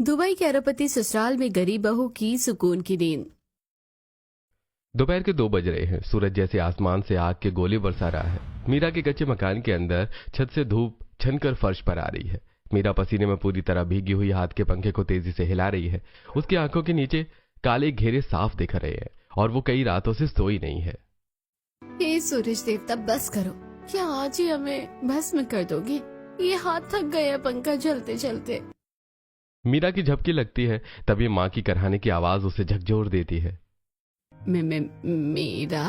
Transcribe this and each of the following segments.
Dubai के अरबपति ससुराल में गरीब बहू की सुकून की नींद। दोपहर के 2 बज रहे हैं। सूरज जैसे आसमान से आग के गोले बरसा रहा है। मीरा के कच्चे मकान के अंदर छत से धूप छनकर फर्श पर आ रही है। मीरा पसीने में पूरी तरह भीगी हुई हाथ के पंखे को तेजी से हिला रही है। उसकी आंखों के नीचे काले घेरे साफ दिख रहे हैं और वो कई रातों से सोई नहीं है। हे सूरज देवता, बस करो। क्या आज ही हमें भस्म कर दोगे? ये हाथ थक गया पंखा चलते चलते। मीरा की झपकी लगती है, तभी माँ की करहाने की आवाज उसे झकझोर देती है। मेरा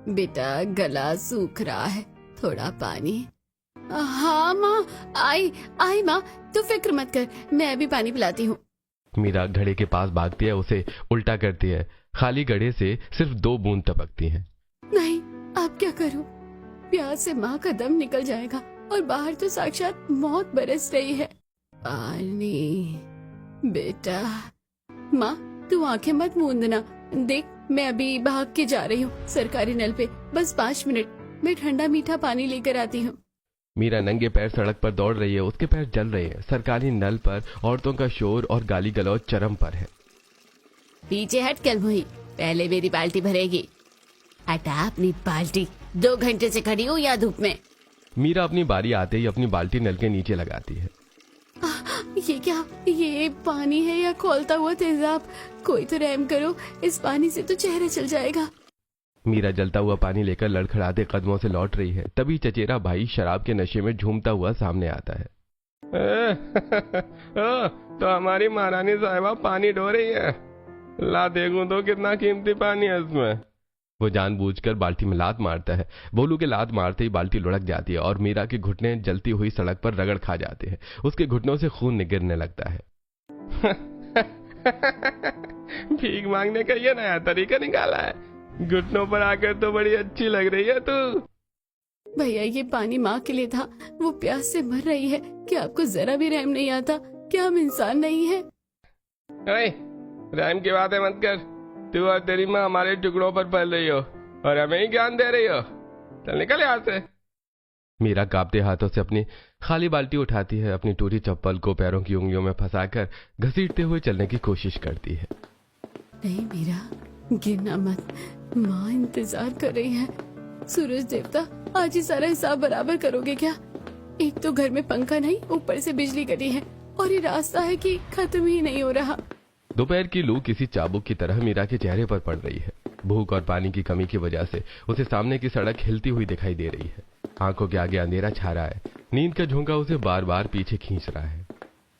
बेटा गला सूख रहा है, थोड़ा पानी। हाँ माँ, आई माँ, तू फिक्र मत कर, मैं अभी पानी पिलाती हूँ। मीरा घड़े के पास भागती है, उसे उल्टा करती है। खाली घड़े से सिर्फ 2 बूंद टपकती हैं। नहीं, अब क्या करूँ? प्यास से माँ का दम निकल जाएगा और बाहर तो साक्षात मौत बरस रही है। पानी बेटा। माँ, तू आंखें मत मूंदना। देख, मैं अभी भाग के जा रही हूँ सरकारी नल पे। बस 5 मिनट, मैं ठंडा मीठा पानी लेकर आती हूँ। मीरा नंगे पैर सड़क पर दौड़ रही है। उसके पैर जल रहे हैं। सरकारी नल पर औरतों का शोर और गाली गलौज चरम पर है। पीछे हट कलमुही, पहले मेरी बाल्टी भरेगी। हटा अपनी बाल्टी, 2 घंटे से खड़ी हूँ या धूप में। मीरा अपनी बारी आते ही अपनी बाल्टी नल के नीचे लगाती है। ये क्या? ये पानी है या खौलता हुआ तेजाब? कोई तो रहम करो, इस पानी से तो चेहरा चल जाएगा। मीरा जलता हुआ पानी लेकर लड़खड़ाते कदमों से लौट रही है। तभी चचेरा भाई शराब के नशे में झूमता हुआ सामने आता है। तो हमारी महारानी साहिबा पानी ढो रही है। ला देखूं तो कितना कीमती पानी है इसमें। वो जानबूझकर बाल्टी में लात मारता है। बोलू के लात मारते ही बाल्टी लुढ़क जाती है और मीरा के घुटने जलती हुई सड़क पर रगड़ खा जाते हैं। उसके घुटनों से खून गिरने लगता है। भीख मांगने का ये नया तरीका निकाला है। घुटनों पर आकर तो बड़ी अच्छी लग रही है तू। भैया, ये पानी माँ के लिए था, वो प्यास से मर रही है। क्या आपको जरा भी रहम नहीं आता? क्या हम इंसान नहीं है? रहम की बातें मत कर। तू और तेरी माँ हमारे टुकड़ों पर पल रही हो और हमें ही ज्ञान दे रही हो। चल निकल यहाँ से। मीरा कांपते हाथों से अपनी खाली बाल्टी उठाती है। अपनी टूटी चप्पल को पैरों की उंगलियों में फंसाकर घसीटते हुए चलने की कोशिश करती है। नहीं मीरा, गिरना मत, माँ इंतजार कर रही है। सूरज देवता, आज ही सारा हिसाब बराबर करोगे क्या? एक तो घर में पंखा नहीं, ऊपर से बिजली कटी है और ये रास्ता है कि खत्म ही नहीं हो रहा। दोपहर की लू किसी चाबुक की तरह मीरा के चेहरे पर पड़ रही है। भूख और पानी की कमी की वजह से उसे सामने की सड़क हिलती हुई दिखाई दे रही है। आंखों के आगे अंधेरा छा रहा है। नींद का झोंका उसे बार बार पीछे खींच रहा है।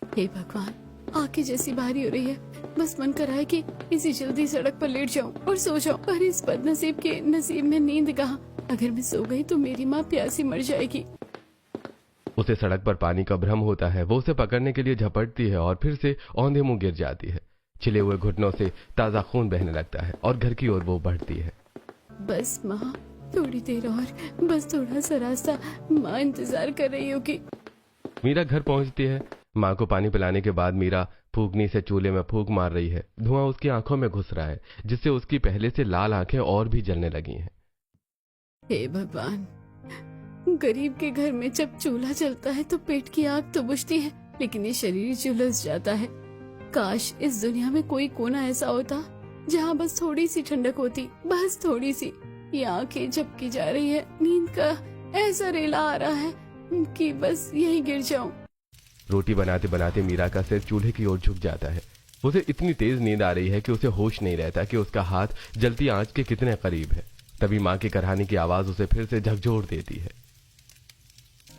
हे भगवान, आंखें जैसी भारी हो रही है। बस मन कर रहा है कि इसी जल्दी सड़क पर लेट जाऊं और सो जाऊं। पर इस बदनसीब के नसीब में नींद कहाँ? अगर मैं सो गई तो मेरी माँ प्यासी मर जाएगी। उसे सड़क पर पानी का भ्रम होता है। वो उसे पकड़ने के लिए झपटती है और फिर से औंधे मुंह गिर जाती है। छिले हुए घुटनों से ताजा खून बहने लगता है और घर की ओर वो बढ़ती है। बस माँ, थोड़ी देर और, बस थोड़ा सा रास्ता। माँ इंतजार कर रही होगी। मीरा घर पहुंचती है। माँ को पानी पिलाने के बाद मीरा फूकनी से चूल्हे में फूंक मार रही है। धुआं उसकी आंखों में घुस रहा है, जिससे उसकी पहले से लाल आंखें और भी जलने लगी हैं। हे भगवान, गरीब के घर में जब चूल्हा जलता है तो पेट की आग तो बुझती है, लेकिन ये शरीर झुलस जाता है। काश इस दुनिया में कोई कोना ऐसा होता जहाँ बस थोड़ी सी ठंडक होती, बस थोड़ी सी। ये आंखें झपकी जा रही है, नींद का ऐसा रेला आ रहा है कि बस यहीं गिर जाऊं। रोटी बनाते बनाते मीरा का सिर चूल्हे की ओर झुक जाता है। उसे इतनी तेज नींद आ रही है कि उसे होश नहीं रहता कि उसका हाथ जलती आंच के कितने करीब है। तभी माँ की करहाने की आवाज उसे फिर से झकझोर देती है।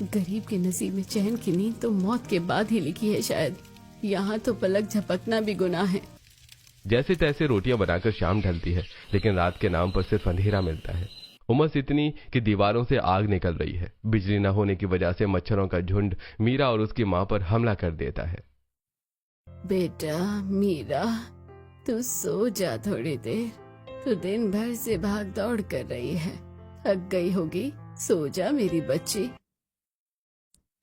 गरीब के नसीब में चैन की नींद तो मौत के बाद ही लिखी है शायद। यहाँ तो पलक झपकना भी गुनाह है। जैसे तैसे रोटियां बनाकर शाम ढलती है, लेकिन रात के नाम पर सिर्फ अंधेरा मिलता है। उमस इतनी कि दीवारों से आग निकल रही है। बिजली न होने की वजह से मच्छरों का झुंड मीरा और उसकी माँ पर हमला कर देता है। बेटा मीरा, तू सो जा थोड़ी देर। तू दिन भर से भाग दौड़ कर रही है, थक गई होगी। सो जा मेरी बच्ची।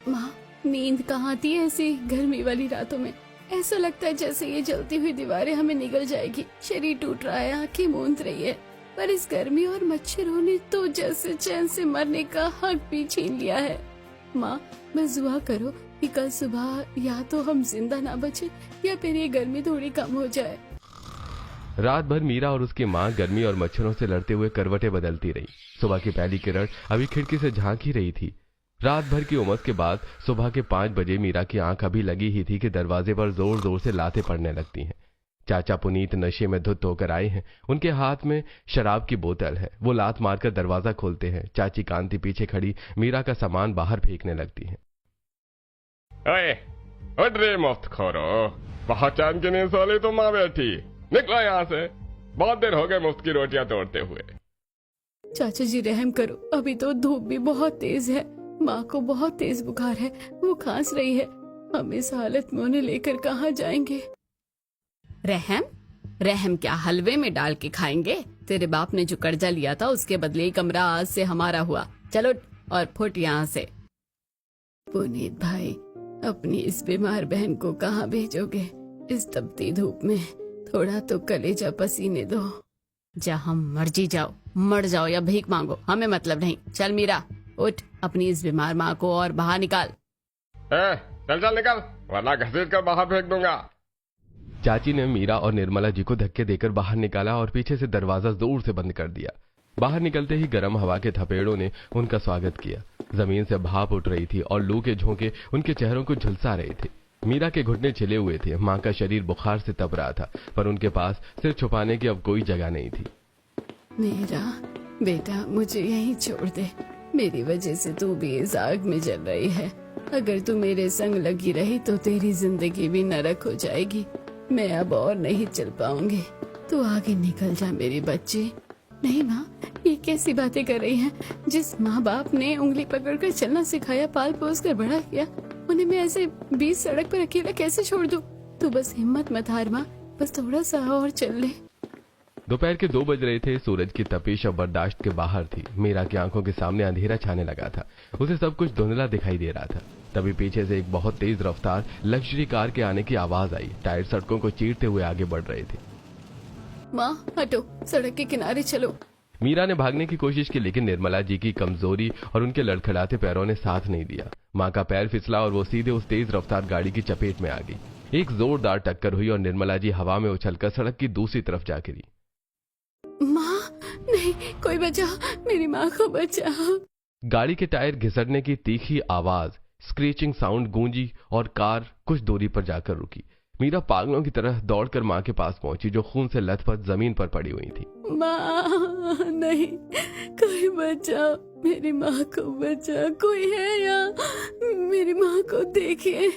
माँ, नींद कहाँ आती है ऐसी गर्मी वाली रातों में? ऐसा लगता है जैसे ये जलती हुई दीवारें हमें निगल जाएगी। शरीर टूट रहा है, आंखें मूंद रही है, पर इस गर्मी और मच्छरों ने तो जैसे चैन से मरने का हक भी छीन लिया है। माँ, बस दुआ करो कि कल सुबह या तो हम जिंदा ना बचे या फिर ये गर्मी थोड़ी कम हो जाए। रात भर मीरा और उसकी माँ गर्मी और मच्छरों से लड़ते हुए करवटें बदलती रही। सुबह की पहली किरण अभी खिड़की से झांक ही रही थी। रात भर की उमस के बाद सुबह के 5 बजे मीरा की आंख अभी लगी ही थी कि दरवाजे पर जोर जोर से लातें पड़ने लगती हैं। चाचा पुनीत नशे में धुत होकर आए हैं। उनके हाथ में शराब की बोतल है। वो लात मारकर दरवाजा खोलते हैं। चाची कांति पीछे खड़ी मीरा का सामान बाहर फेंकने लगती है। ओए, उठ रे मुफ्तखोरो, पहचान के नहीं साले तो माँ बैठी, निकलो यहाँ से, बहुत देर हो गए मुफ्त की रोटियां तोड़ते हुए। चाचा जी रहम करो, अभी तो धूप भी बहुत तेज है, माँ को बहुत तेज बुखार है, वो खांस रही है, हम इस हालत में उन्हें लेकर कहाँ जाएंगे। रहम रहम क्या हलवे में डाल के खाएंगे? तेरे बाप ने जो कर्जा लिया था उसके बदले ही कमरा आज से हमारा हुआ। चलो और फुट यहाँ से। पुनीत भाई, अपनी इस बीमार बहन को कहाँ भेजोगे इस तपती धूप में? थोड़ा तो कलेजा पसीने दो। जहाँ मर्जी जाओ, मर जाओ या भीख मांगो, हमें मतलब नहीं। चल मीरा उठ, अपनी इस बीमार माँ को और बाहर निकाल। चल चल निकल, वरना घसीट कर बाहर फेंक दूंगा। चाची ने मीरा और निर्मला जी को धक्के देकर बाहर निकाला और पीछे से दरवाजा जोर से बंद कर दिया। बाहर निकलते ही गर्म हवा के थपेड़ों ने उनका स्वागत किया। जमीन से भाप उठ रही थी और लू के झोंके उनके चेहरों को झुलसा रहे थे। मीरा के घुटने छिले हुए थे। माँ का शरीर बुखार से तप रहा था, पर उनके पास सिर छुपाने की अब कोई जगह नहीं थी। मेरा बेटा, मुझे यहीं छोड़ दे। मेरी वजह से तू भी इस आग में जल रही है। अगर तू मेरे संग लगी रही तो तेरी जिंदगी भी नरक हो जाएगी। मैं अब और नहीं चल पाऊंगी। तू आगे निकल जा मेरी बच्ची। नहीं माँ, ये कैसी बातें कर रही हैं? जिस माँ बाप ने उंगली पकड़कर चलना सिखाया, पाल पोस कर बड़ा किया, उन्हें मैं ऐसे बीच सड़क पर अकेला कैसे छोड़ दूं? तू बस हिम्मत मत हार माँ, बस थोड़ा सा और चल ले। दोपहर के 2 बज रहे थे। सूरज की तपिश अब बर्दाश्त के बाहर थी। मीरा की आंखों के सामने अंधेरा छाने लगा था। उसे सब कुछ धुंधला दिखाई दे रहा था। तभी पीछे से एक बहुत तेज रफ्तार लग्जरी कार के आने की आवाज आई। टायर सड़कों को चीरते हुए आगे बढ़ रहे थे। माँ हटो, सड़क के किनारे चलो। मीरा ने भागने की कोशिश की, लेकिन निर्मला जी की कमजोरी और उनके लड़खड़ाते पैरों ने साथ नहीं दिया। माँ का पैर फिसला और वो सीधे उस तेज रफ्तार गाड़ी की चपेट में आ गई। एक जोरदार टक्कर हुई और निर्मला जी हवा में उछलकर सड़क की दूसरी तरफ जा गिरी। माँ नहीं, कोई बचा, मेरी माँ को बचा। गाड़ी के टायर घिसटने की तीखी आवाज, स्क्रीचिंग साउंड गूंजी और कार कुछ दूरी पर जाकर रुकी। मीरा पागलों की तरह दौड़कर माँ के पास पहुंची, जो खून से लथपथ जमीन पर पड़ी हुई थी। माँ नहीं, कोई बचाओ, मेरी माँ को बचा, कोई है यहाँ, मेरी माँ को देखिए।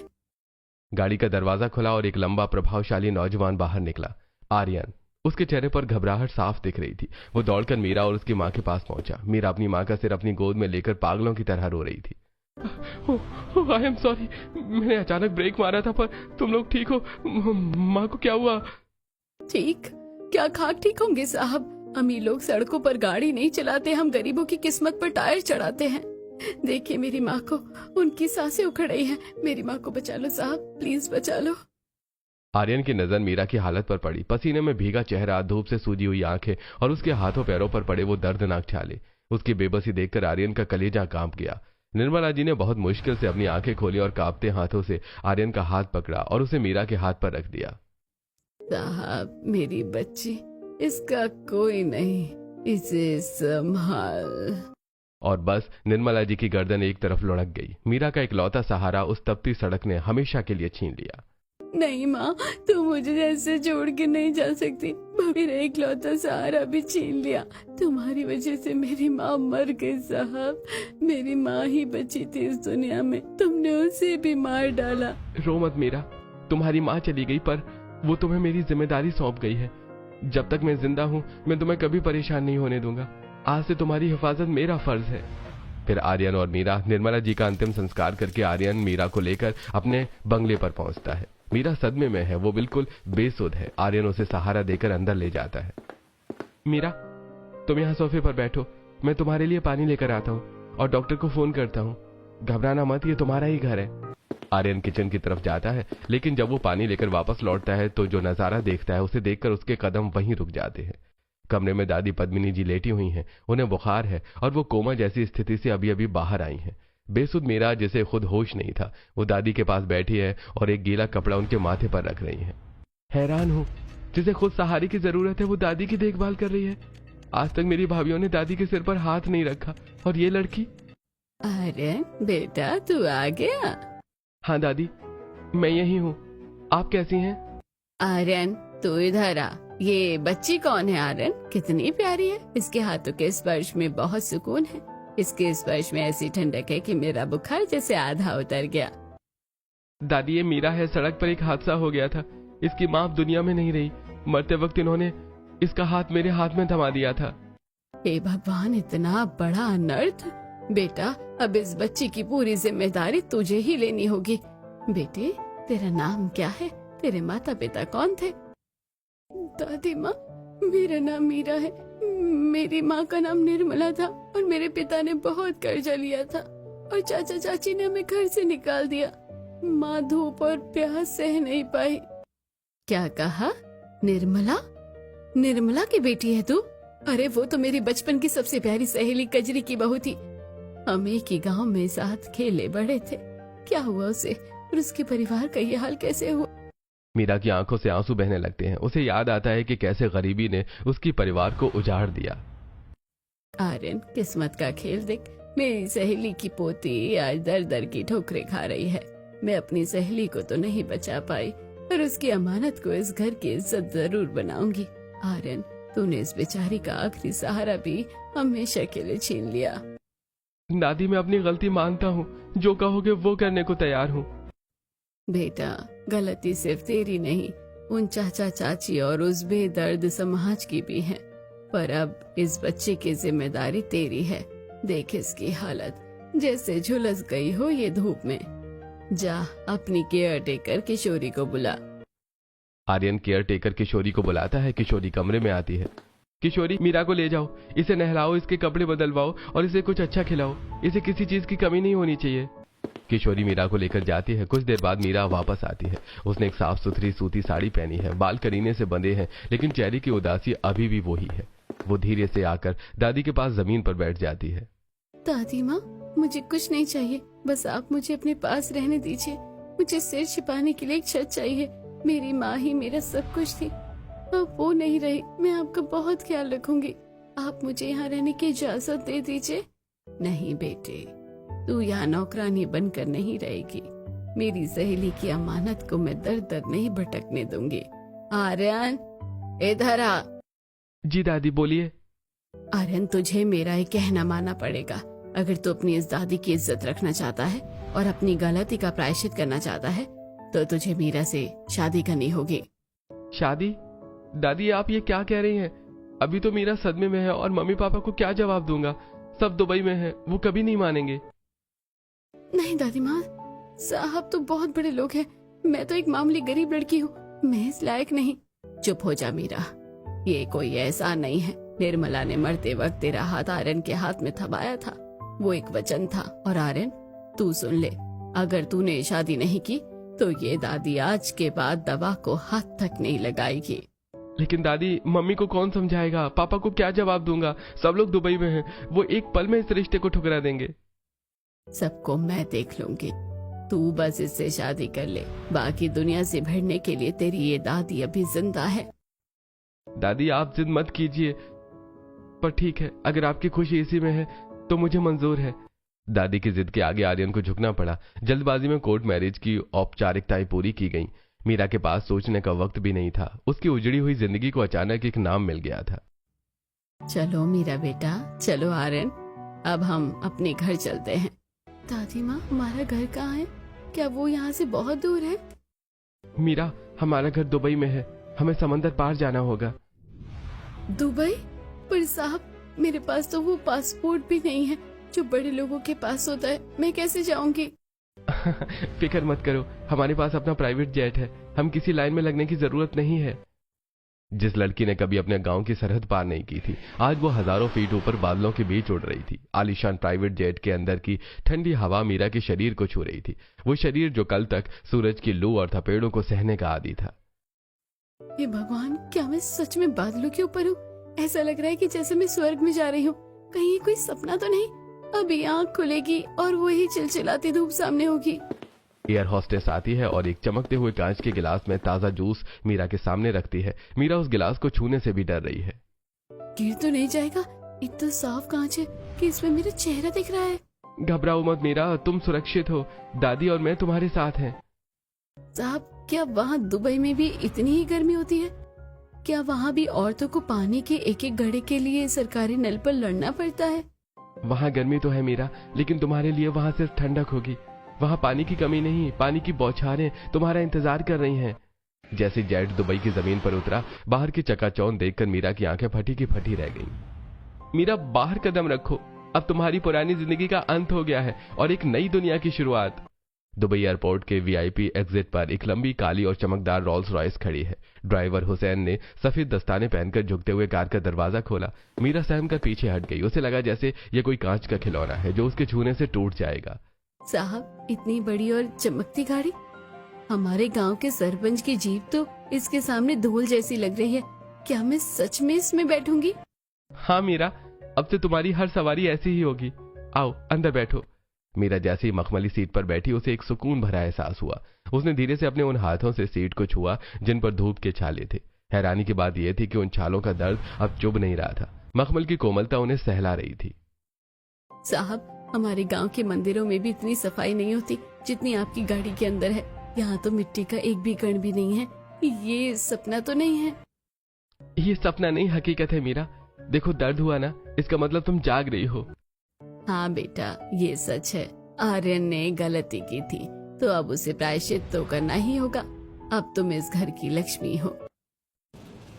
गाड़ी का दरवाजा खुला और एक लंबा प्रभावशाली नौजवान बाहर निकला। आर्यन। उसके चेहरे पर घबराहट साफ दिख रही थी। वो दौड़कर मीरा और उसकी माँ के पास पहुंचा। मीरा अपनी माँ का सिर अपनी गोद में लेकर पागलों की तरह रो रही थी। आई एम सॉरी, मैंने अचानक ब्रेक मारा था, पर तुम लोग ठीक हो? माँ को क्या हुआ? ठीक? क्या खाक ठीक होंगे साहब? अमीर लोग सड़कों पर गाड़ी नहीं चलाते, हम गरीबों की किस्मत पर टायर चढ़ाते हैं। देखिए मेरी माँ को, उनकी सांसें उखड़ रही हैं। मेरी माँ को बचा लो साहब, प्लीज बचा लो। आर्यन की नजर मीरा की हालत पर पड़ी। पसीने में भीगा चेहरा, धूप से सूजी हुई आंखें और उसके हाथों पैरों पर पड़े वो दर्दनाक छाले। उसकी बेबसी देखकर आर्यन का कलेजा कांप गया। निर्मला जी ने बहुत मुश्किल से अपनी आंखें खोली और कांपते हाथों से आर्यन का हाथ पकड़ा और उसे मीरा के हाथ पर रख दिया। साहब, मेरी बच्ची, इसका कोई नहीं, इसे संभाल। और बस निर्मला जी की गर्दन एक तरफ लुढ़क गई। मीरा का इकलौता सहारा उस तपती सड़क ने हमेशा के लिए छीन लिया। नहीं माँ, तू मुझे ऐसे छोड़ के नहीं जा सकती। मेरा इकलौता सहारा भी छीन लिया। तुम्हारी वजह से मेरी माँ मर गई साहब। मेरी माँ ही बची थी इस दुनिया में, तुमने उसे भी मार डाला। रो मत मीरा, तुम्हारी माँ चली गई, पर वो तुम्हें मेरी जिम्मेदारी सौंप गई है। जब तक मैं जिंदा हूँ, मैं तुम्हें कभी परेशान नहीं होने दूंगा। आज से तुम्हारी हिफाजत मेरा फर्ज है। फिर आर्यन और मीरा निर्मला जी का अंतिम संस्कार करके आर्यन मीरा को लेकर अपने बंगले पर पहुंचता है। मीरा सदमे में है, वो बिल्कुल बेसुध है। आर्यन उसे सहारा देकर अंदर ले जाता है। मीरा, तुम यहाँ सोफे पर बैठो, मैं तुम्हारे लिए पानी लेकर आता हूँ और डॉक्टर को फोन करता हूँ। घबराना मत, ये तुम्हारा ही घर है। आर्यन किचन की तरफ जाता है, लेकिन जब वो पानी लेकर वापस लौटता है तो जो नजारा देखता है उसे देखकर उसके कदम वहीं रुक जाते हैं। कमरे में दादी पद्मिनी जी लेटी हुई हैं। उन्हें बुखार है और वो कोमा जैसी स्थिति से अभी अभी बाहर आई हैं। बेसुध मीरा, जिसे खुद होश नहीं था, वो दादी के पास बैठी है और एक गीला कपड़ा उनके माथे पर रख रही है। हैरान हूं, जिसे खुद सहारे की जरूरत है वो दादी की देखभाल कर रही है। आज तक मेरी भाभीियों ने दादी के सिर पर हाथ नहीं रखा, और ये लड़की। अरे बेटा, तू आ गया। हाँ दादी, मैं यही हूँ। आप कैसी हैं? आर्यन, तू इधर आ। ये बच्ची कौन है आर्यन? कितनी प्यारी है। इसके हाथों के स्पर्श में बहुत सुकून है। इसके स्पर्श में ऐसी ठंडक है कि मेरा बुखार जैसे आधा उतर गया। दादी, ये मीरा है। सड़क पर एक हादसा हो गया था। इसकी माँ अब दुनिया में नहीं रही। मरते वक्त इन्होंने इसका हाथ मेरे हाथ में थमा दिया था। हे भगवान, इतना बड़ा अनर्थ। बेटा, अब इस बच्ची की पूरी जिम्मेदारी तुझे ही लेनी होगी। बेटे, तेरा नाम क्या है? तेरे माता पिता कौन थे? दादी माँ, मेरा नाम मीरा है। मेरी माँ का नाम निर्मला था और मेरे पिता ने बहुत कर्जा लिया था और चाचा चाची ने हमें घर से निकाल दिया। माँ धूप और प्यास सह नहीं पाई। क्या कहा? निर्मला? निर्मला की बेटी है तू? अरे वो तो मेरी बचपन की सबसे प्यारी सहेली कजरी की बहू थी। हम एक ही गांव में साथ खेले बड़े थे। क्या हुआ उसे और उसके परिवार का ये हाल कैसे हुआ? मीरा की आंखों से आंसू बहने लगते हैं। उसे याद आता है कि कैसे गरीबी ने उसकी परिवार को उजाड़ दिया। आर्यन, किस्मत का खेल देख। मेरी सहेली की पोती आज दर दर की ठोकरें खा रही है। मैं अपनी सहेली को तो नहीं बचा पाई, पर उसकी अमानत को इस घर की इज्जत जरूर बनाऊंगी। आर्यन, तूने इस बेचारी का आखिरी सहारा भी हमेशा के लिए छीन लिया। दादी, मैं अपनी गलती मानता हूँ। जो कहोगे वो करने को तैयार हूँ। बेटा, गलती सिर्फ तेरी नहीं, उन चाचा चाची और उस बेदर्द समाज की भी है। पर अब इस बच्चे की जिम्मेदारी तेरी है। देख इसकी हालत, जैसे झुलस गई हो ये धूप में। जा अपनी केयर टेकर किशोरी को बुला। आर्यन केयर टेकर किशोरी को बुलाता है। किशोरी कमरे में आती है। किशोरी, मीरा को ले जाओ, इसे नहलाओ, इसके कपड़े बदलवाओ और इसे कुछ अच्छा खिलाओ। इसे किसी चीज की कमी नहीं होनी चाहिए। किशोरी मीरा को लेकर जाती है। कुछ देर बाद मीरा वापस आती है। उसने एक साफ सुथरी सूती साड़ी पहनी है। बाल करीने से बंधे हैं, लेकिन चेहरे की उदासी अभी भी वही है। वो धीरे से आकर दादी के पास जमीन पर बैठ जाती है। दादी माँ, मुझे कुछ नहीं चाहिए, बस आप मुझे अपने पास रहने दीजिए। मुझे सिर छिपाने के लिए एक छत चाहिए। मेरी माँ ही मेरा सब कुछ थी, अब वो नहीं रही। मैं आपका बहुत ख्याल रखूंगी। आप मुझे यहाँ रहने की इजाजत दे दीजिए। नहीं बेटे, तू यहाँ नौकरानी बनकर नहीं रहेगी। मेरी सहेली की अमानत को मैं दर दर नहीं भटकने दूंगी। आर्यन, इधर आ। जी दादी, बोलिए। आर्यन, तुझे मेरा एक कहना मानना पड़ेगा। अगर तू अपनी इस दादी की इज्जत रखना चाहता है और अपनी गलती का प्रायश्चित करना चाहता है तो तुझे मीरा से शादी करनी होगी। शादी? दादी, आप ये क्या कह रही हैं? अभी तो मीरा सदमे में है और मम्मी पापा को क्या जवाब दूंगा? सब दुबई में हैं, वो कभी नहीं मानेंगे। नहीं दादी माँ, साहब तो बहुत बड़े लोग हैं। मैं तो एक मामूली गरीब लड़की हूँ, मैं इस लायक नहीं। चुप हो जा मीरा, ये कोई एहसान नहीं है। निर्मला ने मरते वक्त तेरा हाथ आर्यन के हाथ में थमाया था। वो एक वचन था। और आर्यन, तू सुन ले, अगर तूने शादी नहीं की तो ये दादी आज के बाद दवा को हाथ तक नहीं लगाएगी। लेकिन दादी, मम्मी को कौन समझाएगा? पापा को क्या जवाब दूंगा? सब लोग दुबई में हैं, वो एक पल में इस रिश्ते को ठुकरा देंगे। सबको मैं देख लूंगी, तू बस इससे शादी कर ले। बाकी दुनिया से भिड़ने के लिए तेरी ये दादी अभी जिंदा है। दादी, आप जिद मत कीजिए, पर ठीक है, अगर आपकी खुशी इसी में है तो मुझे मंजूर है। दादी की जिद के आगे आर्यन को झुकना पड़ा। जल्दबाजी में कोर्ट मैरिज की औपचारिकताएं पूरी की गईं। मीरा के पास सोचने का वक्त भी नहीं था। उसकी उजड़ी हुई जिंदगी को अचानक एक नाम मिल गया था। चलो मीरा बेटा, चलो आर्यन, अब हम अपने घर चलते हैं। दादी माँ, हमारा घर कहाँ है? क्या वो यहाँ से बहुत दूर है? मीरा, हमारा घर दुबई में है, हमें समंदर पार जाना होगा। दुबई? पर साहब, मेरे पास तो वो पासपोर्ट भी नहीं है जो बड़े लोगों के पास होता है। मैं कैसे जाऊंगी? फिक्र मत करो, हमारे पास अपना प्राइवेट जेट है। हम किसी लाइन में लगने की जरूरत नहीं है। जिस लड़की ने कभी अपने गांव की सरहद पार नहीं की थी, आज वो हजारों फीट ऊपर बादलों के बीच उड़ रही थी। आलीशान प्राइवेट जेट के अंदर की ठंडी हवा मीरा के शरीर को छू रही थी। वो शरीर जो कल तक सूरज की लू और थपेड़ों को सहने का आदी था। हे भगवान, क्या मैं सच में बादलों के ऊपर हूँ? ऐसा लग रहा है कि जैसे मैं स्वर्ग में जा रही हूँ। कहीं ये कोई सपना तो नहीं? अभी आँख खुलेगी और वही चिलचिलाती धूप सामने होगी। एयर होस्टेस आती है और एक चमकते हुए कांच के गिलास में ताजा जूस मीरा के सामने रखती है। मीरा उस गिलास को छूने से भी डर रही है। गिर तो नहीं जाएगा? इतना साफ कांच है कि इसमें मेरा चेहरा दिख रहा है। घबराओ मत मीरा, तुम सुरक्षित हो। दादी और मैं तुम्हारे साथ हैं। साहब, क्या वहाँ दुबई में भी इतनी ही गर्मी होती है? क्या वहाँ भी औरतों को पानी के एक एक घड़े के लिए सरकारी नल पर लड़ना पड़ता है? वहाँ गर्मी तो है मीरा, लेकिन तुम्हारे लिए वहाँ सिर्फ ठंडक होगी। वहाँ पानी की कमी नहीं, पानी की बौछारें तुम्हारा इंतजार कर रही हैं। जैसे जेट दुबई की जमीन पर उतरा, बाहर की चकाचौंध देखकर मीरा की आंखें फटी की फटी रह गईं। मीरा, बाहर कदम रखो, अब तुम्हारी पुरानी जिंदगी का अंत हो गया है और एक नई दुनिया की शुरुआत। दुबई एयरपोर्ट के वीआईपी एग्जिट पर एक लंबी काली और चमकदार रोल्स रॉयस खड़ी है। ड्राइवर हुसैन ने सफेद दस्ताने पहनकर झुकते हुए कार का दरवाजा खोला। मीरा सहम कर पीछे हट गई। उसे लगा जैसे ये कोई कांच का खिलौना है जो उसके छूने से टूट जाएगा। साहब, इतनी बड़ी और चमकती गाड़ी? हमारे गांव के सरपंच की जीप तो इसके सामने धूल जैसी लग रही है। क्या मैं सच में इसमें बैठूंगी? हाँ मीरा, अब से तुम्हारी हर सवारी ऐसी ही होगी। आओ अंदर बैठो। मीरा जैसे ही मखमली सीट पर बैठी, उसे एक सुकून भरा एहसास हुआ। उसने धीरे से अपने उन हाथों से सीट को छुआ जिन पर धूप के छाले थे। हैरानी की बात यह थी कि उन छालों का दर्द अब चुभ नहीं रहा था। मखमल की कोमलता उन्हें सहला रही थी। साहब, हमारे गांव के मंदिरों में भी इतनी सफाई नहीं होती जितनी आपकी गाड़ी के अंदर है। यहाँ तो मिट्टी का एक भी कण भी नहीं है। ये सपना तो नहीं है? ये सपना नहीं, हकीकत है मीरा। देखो, दर्द हुआ ना, इसका मतलब तुम जाग रही हो। हाँ बेटा, ये सच है। आर्यन ने गलती की थी तो अब उसे प्रायश्चित तो करना ही होगा। अब तुम इस घर की लक्ष्मी हो।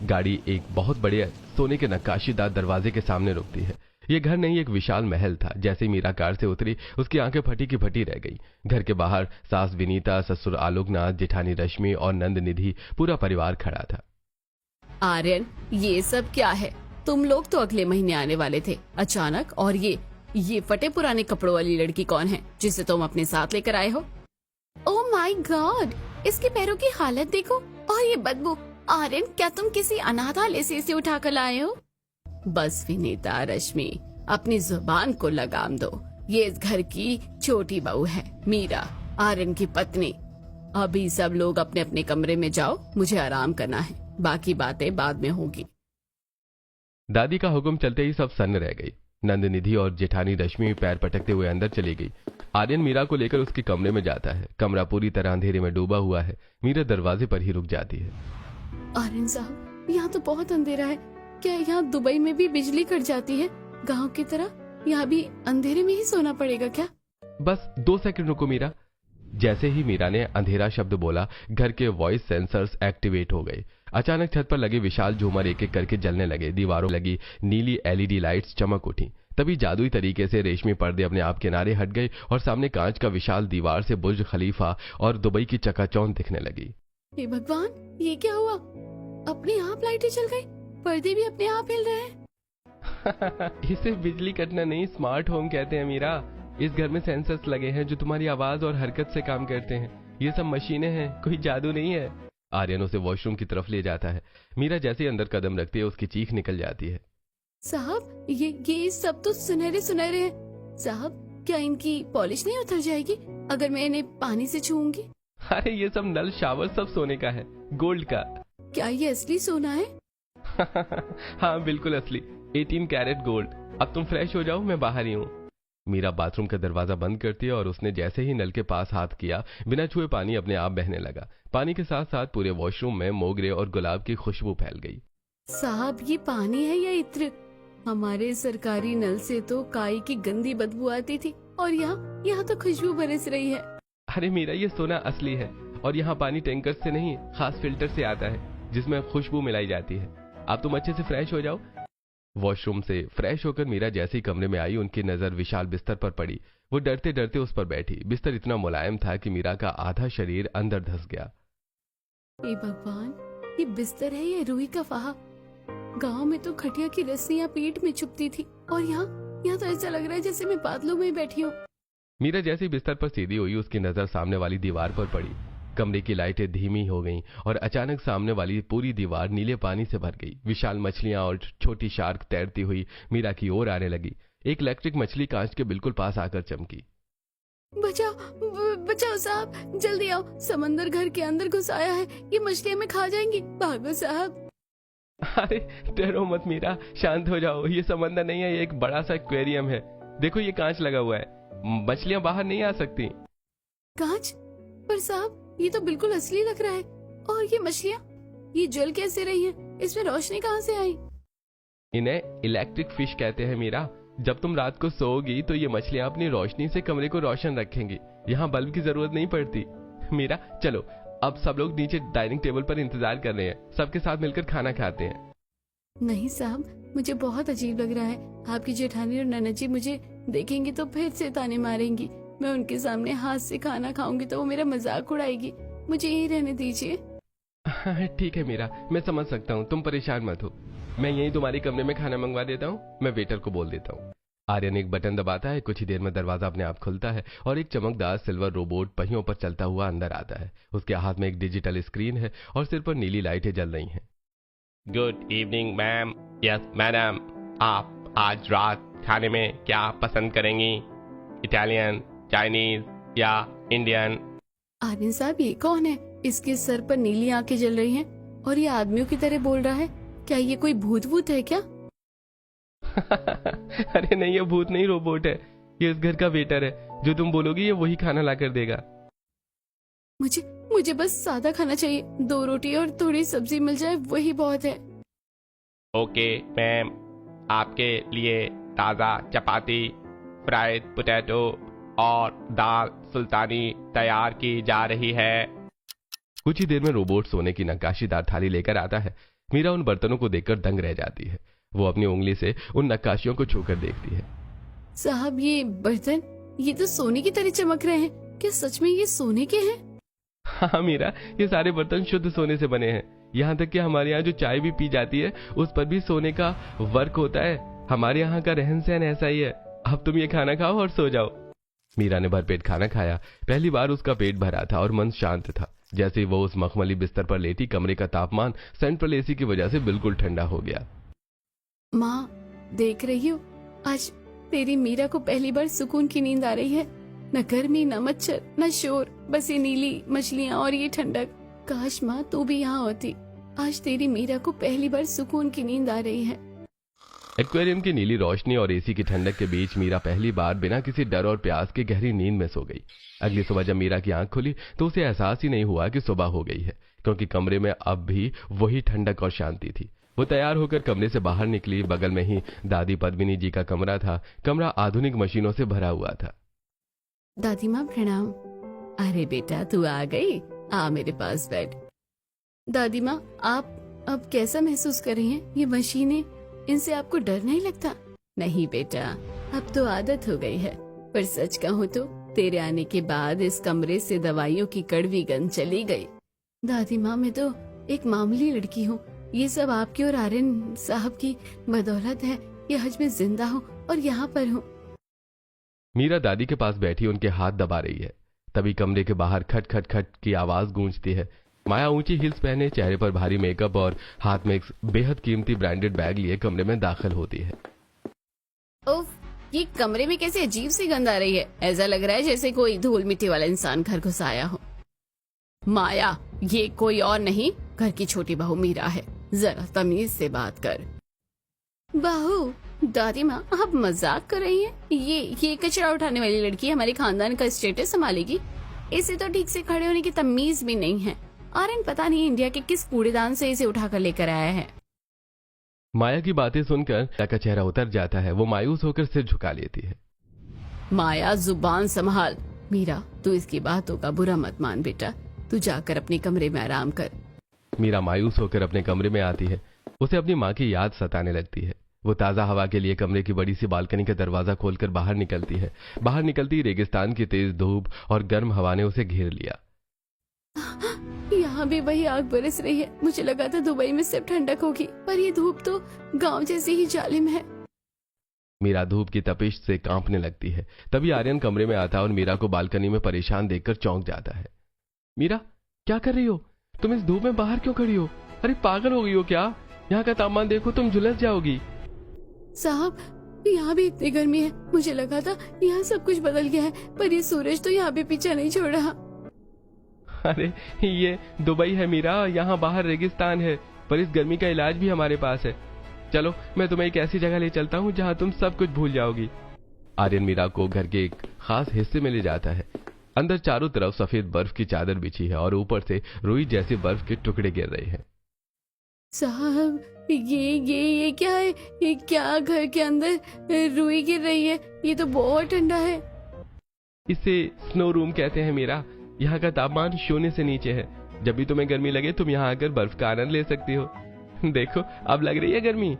गाड़ी एक बहुत बड़े सोने के नक्काशीदार दरवाजे के सामने रुकती है। ये घर नहीं, एक विशाल महल था। जैसे मीरा कार से उतरी, उसकी आंखें फटी की फटी रह गई। घर के बाहर सास विनीता, ससुर आलोकनाथ, जेठानी रश्मि और नंद निधि, पूरा परिवार खड़ा था। आर्यन, ये सब क्या है? तुम लोग तो अगले महीने आने वाले थे अचानक, और ये फटे पुराने कपड़ों वाली लड़की कौन है जिसे तुम अपने साथ लेकर आए हो? ओह माय गॉड, इसके पैरों की हालत देखो और ये बदबू। आर्यन, क्या तुम किसी अनाथालय से इसे उठा कर लाए हो? बस विनीता, रश्मि, अपनी जुबान को लगाम दो। ये इस घर की छोटी बहू है, मीरा, आर्यन की पत्नी। अभी सब लोग अपने अपने कमरे में जाओ, मुझे आराम करना है। बाकी बातें बाद में होगी। दादी का हुक्म चलते ही सब सन्न रह गई। नंद निधि और जेठानी रश्मि पैर पटकते हुए अंदर चली गई। आर्यन मीरा को लेकर उसके कमरे में जाता है। कमरा पूरी तरह अंधेरे में डूबा हुआ है। मीरा दरवाजे पर ही रुक जाती है। आर्यन साहब, यहाँ तो बहुत अंधेरा है। क्या यहाँ दुबई में भी बिजली कट जाती है गांव की तरह? यहाँ भी अंधेरे में ही सोना पड़ेगा क्या? बस 2 सेकंड रुको मीरा। जैसे ही मीरा ने अंधेरा शब्द बोला, घर के वॉइस सेंसर्स एक्टिवेट हो गए। अचानक छत पर लगे विशाल झूमर एक एक करके जलने लगे। दीवारों लगी नीली एलईडी लाइट्स चमक उठी। तभी जादुई तरीके से रेशमी पर्दे अपने आप किनारे हट गए और सामने कांच का विशाल दीवार से बुर्ज खलीफा और दुबई की चकाचौंध दिखने लगी। हे भगवान, ये क्या हुआ? अपने आप लाइटें चल गई, पर्दे भी अपने आप हिल रहे हैं। इसे बिजली कटना नहीं, स्मार्ट होम कहते हैं मीरा। इस घर में सेंसर्स लगे हैं जो तुम्हारी आवाज और हरकत से काम करते हैं। ये सब मशीनें हैं, कोई जादू नहीं है। आर्यन उसे वॉशरूम की तरफ ले जाता है। मीरा जैसे ही अंदर कदम रखती है, उसकी चीख निकल जाती है। साहब, ये सब तो सुनहरे सुनहरे हैं। साहब, क्या इनकी पॉलिश नहीं उतर जाएगी अगर मैं इन्हें पानी से छूऊंगी? अरे ये सब नल शावर सब सोने का है, गोल्ड का। क्या ये असली सोना है? हाँ बिल्कुल असली, 18 कैरेट गोल्ड। अब तुम फ्रेश हो जाओ, मैं बाहर ही हूँ। मीरा बाथरूम का दरवाजा बंद करती है और उसने जैसे ही नल के पास हाथ किया, बिना छुए पानी अपने आप बहने लगा। पानी के साथ साथ पूरे वॉशरूम में मोगरे और गुलाब की खुशबू फैल गई। साहब, ये पानी है या इत्र? हमारे सरकारी नल से तो काई की गंदी बदबू आती थी और यहाँ तो खुशबू बरस रही है। अरे मीरा, ये सोना असली है और यहाँ पानी टैंकर से नहीं, खास फिल्टर से आता है जिसमें खुशबू मिलाई जाती है। अब तुम अच्छे से फ्रेश हो जाओ। वॉशरूम से फ्रेश होकर मीरा जैसे ही कमरे में आई, उनकी नजर विशाल बिस्तर पर पड़ी। वो डरते डरते उस पर बैठी। बिस्तर इतना मुलायम था कि मीरा का आधा शरीर अंदर धंस गया। हे भगवान, ये बिस्तर है या रूही का फाहा? गांव में तो खटिया की रस्सियां पीठ में चुभती थी और यहाँ तो ऐसा लग रहा है जैसे मैं बादलों में बैठी हूँ। मीरा जैसे बिस्तर पर सीधी हुई, उसकी नजर सामने वाली दीवार पर पड़ी। कमरे की लाइटें धीमी हो गईं और अचानक सामने वाली पूरी दीवार नीले पानी से भर गई। विशाल मछलियां और छोटी शार्क तैरती हुई मीरा की ओर आने लगी। एक इलेक्ट्रिक मछली कांच के बिल्कुल पास आकर चमकी। बचाओ बचाओ साहब, जल्दी आओ, समंदर घर के अंदर घुस आया है, ये मछलियां हमें खा जाएंगी, भागो साहब। अरे डरो मत मीरा, शांत हो जाओ, ये समंदर नहीं है, ये एक बड़ा सा एक्वेरियम है। देखो ये कांच लगा हुआ है, मछलियां बाहर नहीं आ सकती। कांच? पर साहब ये तो बिल्कुल असली लग रहा है। और ये मछलियां, ये जल कैसे रही हैं? इसमें रोशनी कहाँ से आई? इन्हें इलेक्ट्रिक फिश कहते हैं मीरा। जब तुम रात को सोओगी तो ये मछलियां अपनी रोशनी से कमरे को रोशन रखेंगी। यहाँ बल्ब की जरूरत नहीं पड़ती। मीरा चलो, अब सब लोग नीचे डाइनिंग टेबल पर इंतजार कर रहे हैं, सबके साथ मिलकर खाना खाते हैं। नहीं साहब, मुझे बहुत अजीब लग रहा है। आपकी जेठानी और ननद जी मुझे देखेंगी तो फिर से ताने मारेंगी। मैं उनके सामने हाथ से खाना खाऊंगी तो वो मेरा मजाक उड़ाएगी। मुझे यही रहने दीजिए। ठीक है मीरा, मैं समझ सकता हूँ, तुम परेशान मत हो। मैं यही तुम्हारे कमरे में खाना मंगवा देता हूँ। मैं वेटर को बोल देता हूँ। आर्यन एक बटन दबाता है, कुछ ही देर में दरवाजा अपने आप खुलता है और एक चमकदार सिल्वर रोबोट पहियों पर चलता हुआ अंदर आता है। उसके हाथ में एक डिजिटल स्क्रीन है और सिर पर नीली लाइटें जल रही हैं। Good evening ma'am. Yes madam, आप आज रात खाने में क्या पसंद करेंगी? इटालियन, चाइनीज या इंडियन? आर्यन साहब, ये कौन है? इसके सर पर नीली आंखें जल रही हैं और ये आदमियों की तरह बोल रहा है। क्या ये कोई भूत वूत है क्या? अरे नहीं, ये भूत नहीं, रोबोट है। ये इस घर का वेटर है। जो तुम बोलोगी ये वही खाना ला कर देगा। मुझे बस सादा खाना चाहिए। 2 रोटी और थोड़ी सब्जी मिल जाए वही बहुत है। ओके मैम, आपके लिए ताज़ा चपाती, फ्राइड पोटैटो और दाल सुल्तानी तैयार की जा रही है। कुछ ही देर में रोबोट सोने की नक्काशीदार थाली लेकर आता है। मीरा उन बर्तनों को देखकर दंग रह जाती है। वो अपनी उंगली से उन नक्काशियों को छूकर देखती है। साहब ये बर्तन, ये तो सोने की तरह चमक रहे हैं। क्या सच में ये सोने के हैं? हाँ मीरा, ये सारे बर्तन शुद्ध सोने से बने हैं। यहाँ तक कि हमारे यहाँ जो चाय भी पी जाती है उस पर भी सोने का वर्क होता है। हमारे यहाँ का रहन सहन ऐसा ही है। अब तुम ये खाना खाओ और सो जाओ। मीरा ने भरपेट खाना खाया। पहली बार उसका पेट भरा था और मन शांत था। जैसे ही वो उस मखमली बिस्तर पर लेटी, कमरे का तापमान सेंट्रल एसी की वजह से बिल्कुल ठंडा हो गया। माँ, देख रही हो, आज तेरी मीरा को पहली बार सुकून की नींद आ रही है। न गर्मी, न मच्छर, न शोर, बस ये नीली मछलियाँ और ये ठंडक। काश माँ तू भी यहाँ होती। आज तेरी मीरा को पहली बार सुकून की नींद आ रही है। एक्वेरियम की नीली रोशनी और एसी की ठंडक के बीच मीरा पहली बार बिना किसी डर और प्यास के गहरी नींद में सो गई। अगली सुबह जब मीरा की आंख खुली तो उसे एहसास ही नहीं हुआ कि सुबह हो गई है, क्योंकि कमरे में अब भी वही ठंडक और शांति थी। वो तैयार होकर कमरे से बाहर निकली। बगल में ही दादी पद्मिनी जी का कमरा था। कमरा आधुनिक मशीनों से भरा हुआ था। दादी माँ प्रणाम। अरे बेटा, तू आ गई, आ मेरे पास बैठ। दादी माँ, आप अब कैसा महसूस कर रही हैं? ये मशीनें, इनसे आपको डर नहीं लगता? नहीं बेटा, अब तो आदत हो गई है। पर सच कहूँ तो तेरे आने के बाद इस कमरे से दवाइयों की कड़वी गंध चली गई। दादी माँ, मैं तो एक मामूली लड़की हूँ। ये सब आपकी और आर्यन साहब की बदौलत है। ये हज में जिंदा हूँ और यहाँ पर हूँ। मीरा दादी के पास बैठी उनके हाथ दबा रही है। तभी कमरे के बाहर खट खट खट की आवाज गूंजती है। माया ऊंची हिल्स पहने, चेहरे पर भारी मेकअप और हाथ में एक बेहद कीमती ब्रांडेड बैग लिए कमरे में दाखिल होती है। उफ, ये कमरे में कैसे अजीब सी गंध आ रही है। ऐसा लग रहा है जैसे कोई धूल मिट्टी वाला इंसान घर घुस आया हो। माया, ये कोई और नहीं, घर की छोटी बहू मीरा है। जरा तमीज से बात कर। बहू? दादी माँ, आप मजाक कर रही हैं? ये कचरा उठाने वाली लड़की हमारे खानदान का स्टेटस संभालेगी। इसे तो ठीक से खड़े होने की तमीज भी नहीं है। आर्यन पता नहीं इंडिया के किस कूड़ेदान से इसे उठाकर लेकर आया है। माया की बातें सुनकर माया का चेहरा उतर जाता है। वो मायूस होकर सिर झुका लेती है। माया, जुबान संभाल। मीरा, तू इसकी बातों का बुरा मत मान बेटा। तू जाकर अपने कमरे में आराम कर। मीरा मायूस होकर अपने कमरे में आती है। उसे अपनी माँ की याद सताने लगती है। वो ताजा हवा के लिए कमरे की बड़ी सी बालकनी का दरवाजा खोलकर बाहर निकलती है। बाहर निकलती रेगिस्तान की तेज धूप और गर्म हवा ने उसे घेर लिया। यहाँ भी वही आग बरस रही है। मुझे लगा था दुबई में सिर्फ ठंडक होगी, पर ये धूप तो गांव जैसी ही जालिम है। मीरा धूप की तपिश से कांपने लगती है। तभी आर्यन कमरे में आता और मीरा को बालकनी में परेशान देखकर चौंक जाता है। मीरा, क्या कर रही हो? तुम इस धूप में बाहर क्यों खड़ी हो? अरे पागल हो गई हो क्या? यहाँ का तापमान देखो, तुम झुलस जाओगी। साहब, यहाँ भी इतनी गर्मी है। मुझे लगा था यहाँ सब कुछ बदल गया है, पर ये सूरज तो यहाँ भी पीछा नहीं छोड़ रहा। अरे ये दुबई है मीरा, यहाँ बाहर रेगिस्तान है, पर इस गर्मी का इलाज भी हमारे पास है। चलो मैं तुम्हें एक ऐसी जगह ले चलता हूँ जहाँ तुम सब कुछ भूल जाओगी। आर्यन मीरा को घर के एक खास हिस्से में ले जाता है। अंदर चारों तरफ सफेद बर्फ की चादर बिछी है और ऊपर से रुई जैसे बर्फ के टुकड़े गिर रहे हैं। साहब ये क्या है? ये क्या घर के अंदर रुई गिर रही है? ये तो बहुत ठंडा है। इसे स्नो रूम कहते हैं मीरा। यहाँ का तापमान 0 से नीचे है। जब भी तुम्हें गर्मी लगे तुम यहाँ आकर बर्फ का आनंद ले सकती हो। देखो अब लग रही है गर्मी।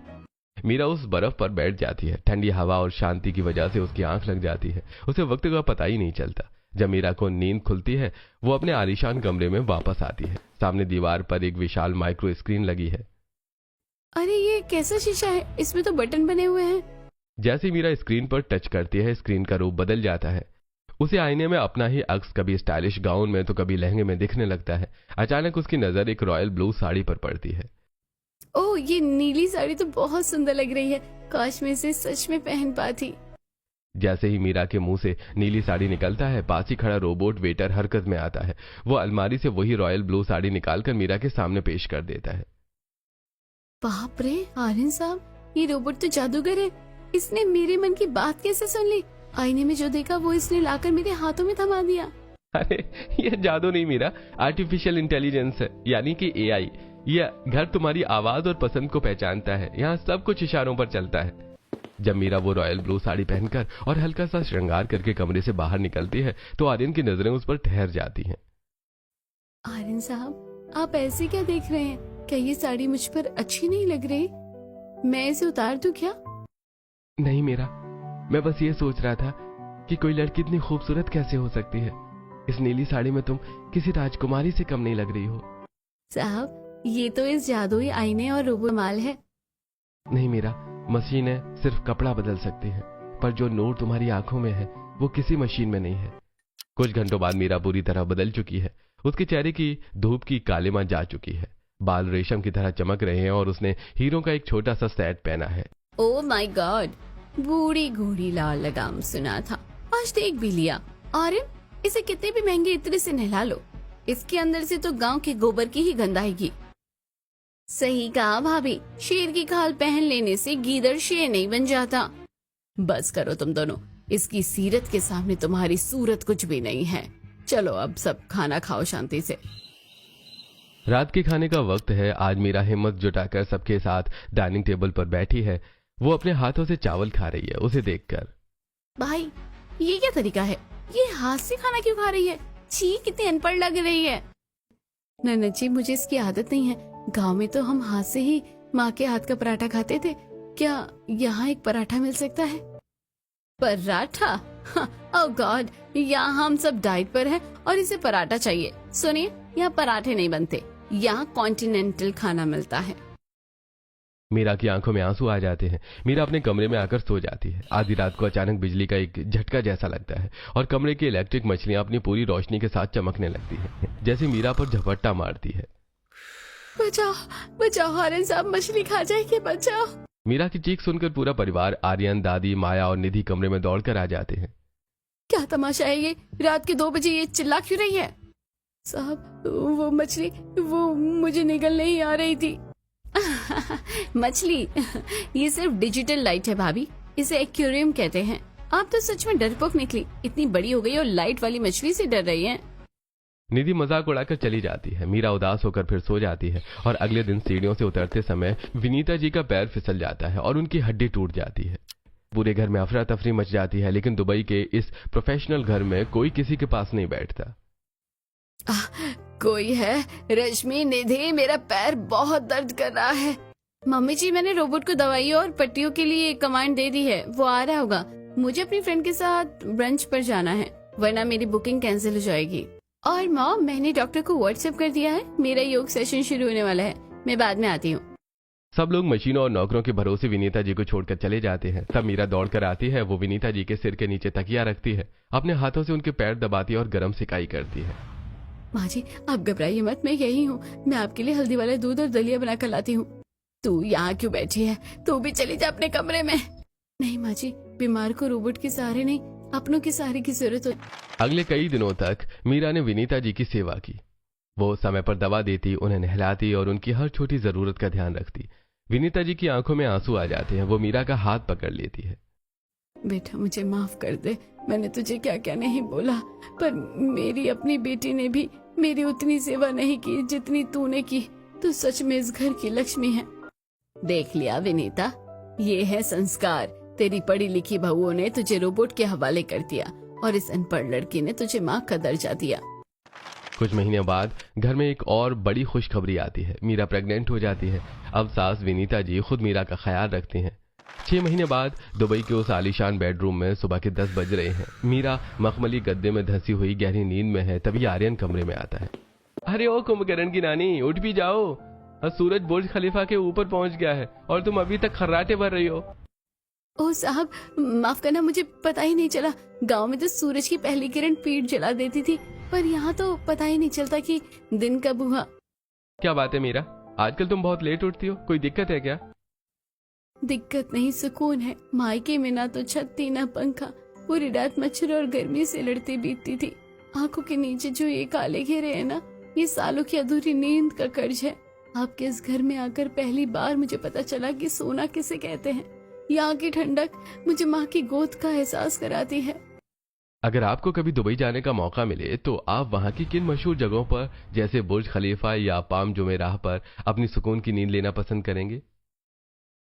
मीरा उस बर्फ पर बैठ जाती है। ठंडी हवा और शांति की वजह से उसकी आंख लग जाती है। उसे वक्त का पता ही नहीं चलता। जब मीरा को नींद खुलती है वो अपने आलीशान कमरे में वापस आती है। सामने दीवार पर एक विशाल माइक्रो स्क्रीन लगी है। अरे ये कैसा शीशा है? इसमें तो बटन बने हुए हैं। जैसे मीरा स्क्रीन पर टच करती है स्क्रीन का रूप बदल जाता है। उसे आईने में अपना ही अक्स कभी स्टाइलिश गाउन में तो कभी लहंगे में दिखने लगता है। अचानक उसकी नजर एक रॉयल ब्लू साड़ी पर पड़ती है। ओह, ये नीली साड़ी तो बहुत सुंदर लग रही है। काश मैं इसे सच में पहन पाती। जैसे ही मीरा के मुंह से नीली साड़ी निकलता है पास ही खड़ा रोबोट वेटर हरकत में आता है। वो अलमारी से वही रॉयल ब्लू साड़ी निकालकर मीरा के सामने पेश कर देता है। बाप रे आर्यन साहब, ये रोबोट तो जादूगर है। इसने मेरे मन की बात कैसे सुन ली? आईने में जो देखा वो इसने लाकर मेरे हाथों में थमा दिया। अरे ये जादू नहीं मीरा, आर्टिफिशियल इंटेलिजेंस है, यानी कि एआई। यह घर तुम्हारी आवाज और पसंद को पहचानता है। यहाँ सब कुछ इशारों पर चलता है। जब मीरा वो रॉयल ब्लू साड़ी पहनकर और हल्का सा श्रृंगार करके कमरे से बाहर निकलती है तो आर्यन की नजरें उस पर ठहर जाती हैं। आर्यन साहब, आप ऐसे क्या देख रहे हैं? क्या ये साड़ी मुझ पर अच्छी नहीं लग रही? मैं इसे उतार दूं क्या? नहीं मीरा, मैं बस ये सोच रहा था कि कोई लड़की इतनी खूबसूरत कैसे हो सकती है। इस नीली साड़ी में तुम किसी राजकुमारी से कम नहीं लग रही हो। साहब, ये तो इस जादुई आईने और रोबो माल है। नहीं मीरा, मशीनें सिर्फ कपड़ा बदल सकती हैं, पर जो नूर तुम्हारी आंखों में है वो किसी मशीन में नहीं है। कुछ घंटों बाद मीरा पूरी तरह बदल चुकी है। उसके चेहरे की धूप की कालिमा जा चुकी है। बाल रेशम की तरह चमक रहे हैं और उसने हीरो का एक छोटा सा सेट पहना है। ओह माय गॉड, बूढ़ी घोड़ी लाल लगाम सुना था, आज देख भी लिया। आर्यन, इसे कितने भी महंगे इत्र से नहला लो, इसके अंदर से तो गांव के गोबर की ही गंध आएगी। सही कहा भाभी, शेर की खाल पहन लेने से गीदड़ शेर नहीं बन जाता। बस करो तुम दोनों, इसकी सीरत के सामने तुम्हारी सूरत कुछ भी नहीं है। चलो अब सब खाना खाओ शांति से। रात के खाने का वक्त है। आज मीरा हिम्मत जुटाकर सबके साथ डाइनिंग टेबल पर बैठी है। वो अपने हाथों से चावल खा रही है। उसे देखकर, भाई ये क्या तरीका है? ये हाथ से खाना क्यों खा रही है? छी, कितनी अनपढ़ लग रही है। नन्ना जी, मुझे इसकी आदत नहीं है। गांव में तो हम हाथ से ही माँ के हाथ का पराठा खाते थे। क्या यहाँ एक पराठा मिल सकता है? पराठा? ओह गॉड, यहाँ हम सब डाइट पर हैं और इसे पराठा चाहिए। सुनिए, यहाँ पराठे नहीं बनते, यहाँ कॉन्टिनेंटल खाना मिलता है। मीरा की आंखों में आंसू आ जाते हैं। मीरा अपने कमरे में आकर सो जाती है। आधी रात को अचानक बिजली का एक झटका जैसा लगता है और कमरे की इलेक्ट्रिक मछलियां अपनी पूरी रोशनी के साथ चमकने लगती हैं, जैसे मीरा पर झपट्टा मारती है। बचाओ बचाओ आर्यन साहब, मछली खा जाएगी, बचाओ। मीरा की चीख सुनकर पूरा परिवार, आर्यन, दादी, माया और निधि कमरे में दौड़कर आ जाते हैं। क्या तमाशा है ये? रात के 2 बजे ये चिल्ला क्यों रही है? साहब, वो मछली, वो मुझे निगल नहीं आ रही थी। मछली? ये सिर्फ डिजिटल लाइट है भाभी, इसे एक्वेरियम कहते हैं। आप तो सच में डरपोक निकली, इतनी बड़ी हो गई और लाइट वाली मछली से डर रही हैं। निधि मजाक उड़ाकर चली जाती है। मीरा उदास होकर फिर सो जाती है और अगले दिन सीढ़ियों से उतरते समय विनीता जी का पैर फिसल जाता है और उनकी हड्डी टूट जाती है। पूरे घर में अफरा तफरी मच जाती है, लेकिन दुबई के इस प्रोफेशनल घर में कोई किसी के पास नहीं बैठता। कोई है? रश्मि, निधि, मेरा पैर बहुत दर्द कर रहा है। मम्मी जी, मैंने रोबोट को दवाई और पट्टियों के लिए कमांड दे दी है, वो आ रहा होगा। मुझे अपनी फ्रेंड के साथ ब्रंच पर जाना है, वरना मेरी बुकिंग कैंसिल हो जाएगी। और मॉम, मैंने डॉक्टर को व्हाट्सएप कर दिया है, मेरा योग सेशन शुरू होने वाला है, मैं बाद में आती हूँ। सब लोग मशीनों और नौकरों के भरोसे विनीता जी को छोड़कर चले जाते हैं। तब मीरा दौड़कर आती है। वो विनीता जी के सिर के नीचे तकिया रखती है, अपने हाथों से उनके पैर दबाती है और गर्म सिकाई करती है। माँ जी, आप घबराइए मत, मैं यही हूँ। मैं आपके लिए हल्दी वाला दूध और दलिया बनाकर लाती हूँ। तू यहाँ क्यों बैठी है? तू भी चली जा अपने कमरे में। नहीं माँ जी, बीमार को रोबोट के सहारे नहीं, अपनों के सहारे की जरूरत हो। अगले कई दिनों तक मीरा ने विनीता जी की सेवा की। वो समय पर दवा देती, उन्हें नहलाती और उनकी हर छोटी जरूरत का ध्यान रखती। विनीता जी की आंखों में आंसू आ जाते हैं। वो मीरा का हाथ पकड़ लेती है। बेटा मुझे माफ कर दे, मैंने तुझे क्या क्या नहीं बोला, पर मेरी अपनी बेटी ने भी मेरी उतनी सेवा नहीं की जितनी तूने की। तू सच में इस घर की लक्ष्मी है। देख लिया विनीता, ये है संस्कार। तेरी पढ़ी लिखी बहुओं ने तुझे रोबोट के हवाले कर दिया और इस अनपढ़ लड़की ने तुझे माँ का दर्जा दिया। कुछ महीने बाद घर में एक और बड़ी खुशखबरी आती है। मीरा प्रेग्नेंट हो जाती है। अब सास विनीता जी खुद मीरा का ख्याल रखती हैं। 6 महीने बाद दुबई के उस आलीशान बेडरूम में सुबह के 10 बज रहे हैं। मीरा मखमली गद्दे में धंसी हुई गहरी नींद में है। तभी आर्यन कमरे में आता है। अरे ओ कुंभकर्ण की नानी, उठ भी जाओ, सूरज बुर्ज खलीफा के ऊपर पहुंच गया है और तुम अभी तक खर्राटे भर रही हो। ओह साहब, माफ करना, मुझे पता ही नहीं चला। गांव में तो सूरज की पहली किरण पीठ जला देती थी, पर यहाँ तो पता ही नहीं चलता कि दिन कब हुआ। क्या बात है मीरा, आजकल तुम बहुत लेट उठती हो, कोई दिक्कत है क्या? दिक्कत नहीं, सुकून है। मायके में ना तो छत्ती ना पंखा, पूरी रात मच्छर और गर्मी से लड़ती बीतती थी। आंखों के नीचे जो ये काले घेरे हैं ना, ये सालों की अधूरी नींद का कर्ज है। आपके इस घर में आकर पहली बार मुझे पता चला कि सोना किसे कहते हैं। यहाँ की ठंडक मुझे माँ की गोद का एहसास कराती है। अगर आपको कभी दुबई जाने का मौका मिले तो आप वहां की किन मशहूर जगहों पर, जैसे बुर्ज खलीफा या पाम जुमेराह पर, अपनी सुकून की नींद लेना पसंद करेंगे?